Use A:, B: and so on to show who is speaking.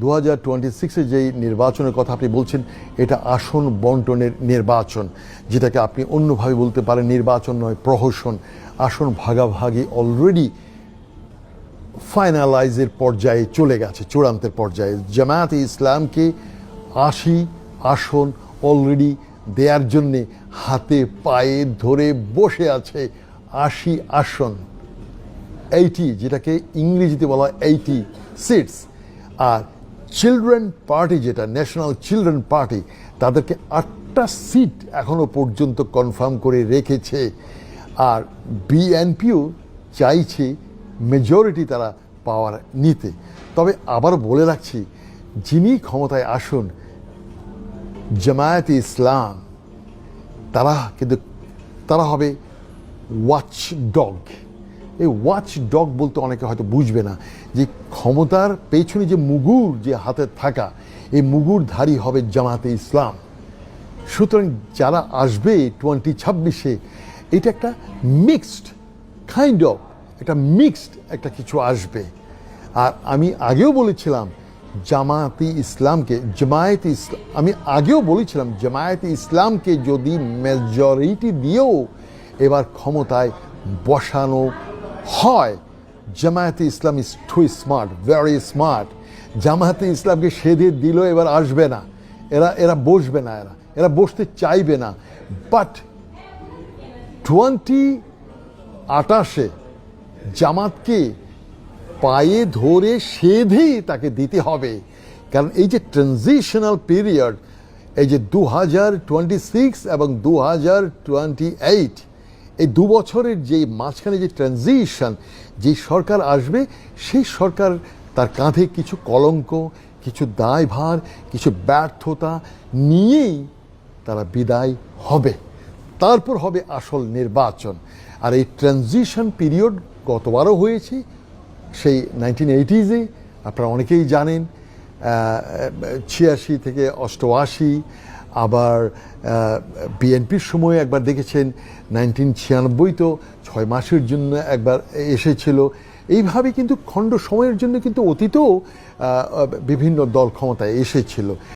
A: 2026-এ যেই নির্বাচনের কথা আপনি বলছেন, এটা আসন বন্টনের নির্বাচন, যেটাকে আপনি অন্যভাবে বলতে পারেন নির্বাচন নয়, প্রহসন। আসন ভাগাভাগি অলরেডি ফাইনালাইজের পর্যায়ে চলে গেছে, চূড়ান্তের পর্যায়ে। জামায়াতে ইসলামকে 80 আসন অলরেডি দেওয়ার জন্যে হাতে পায়ে ধরে বসে আছে। 80 আসন, 80, যেটাকে ইংরেজিতে বলা হয় 80 সিটস। আর চিলড্রেন পার্টি, যেটা ন্যাশনাল চিলড্রেন পার্টি, তাদেরকে 8টা সিট এখনো পর্যন্ত কনফার্ম করে রেখেছে। আর বিএনপিও চাইছে মেজরিটি তারা পাওয়ার নিতে। তবে আবার বলে রাখছি, যিনি ক্ষমতায় আসুন, জামায়াতে ইসলাম তারা হবে ওয়াচ ডগ। এই ওয়াচ ডগ বলতে অনেকে হয়তো বুঝবে না যে ক্ষমতার পেছনে যে মুগুর যে হাতে থাকা, এই মুগুরধারী হবে জামায়াতে ইসলাম। সুতরাং যারা আসবে 2026-এ, এটা একটা মিক্সড একটা কিছু আসবে। আর আমি আগেও বলেছিলাম জামায়াতে ইসলামকে যদি মেজরিটি দিয়েও এবার ক্ষমতায় বসানো হয়, Jamaat-e-Islami is too smart, very smart. জামায়াতে ইসলামকে সেধে দিল, এবার আসবে না, এরা বসবে না, এরা বসতে চাইবে না। বাট 2028-এ জামাতকে পায়ে ধরে সেধেই তাকে দিতে হবে। কারণ এই যে ট্রানজিশনাল পিরিয়ড, এই যে 2026 এবং 2028, এই 2 বছরের যে মাঝখানে যে ট্রানজিশন, যে সরকার আসবে, সেই সরকার তার কাঁধে কিছু কলঙ্ক, কিছু দায়ভার, কিছু ব্যর্থতা নিয়েই তারা বিদায় হবে। তারপর হবে আসল নির্বাচন। আর এই ট্রানজিশন পিরিয়ড গতবারও হয়েছে, সেই 1980-এ, আপনারা অনেকেই জানেন। 86 থেকে 88, আবার বিএনপির সময় একবার দেখেছেন 1996, তো 6 মাসের জন্য একবার এসেছিল। এইভাবে কিন্তু খণ্ড সময়ের জন্য কিন্তু অতীতেও বিভিন্ন দল ক্ষমতায় এসেছিল।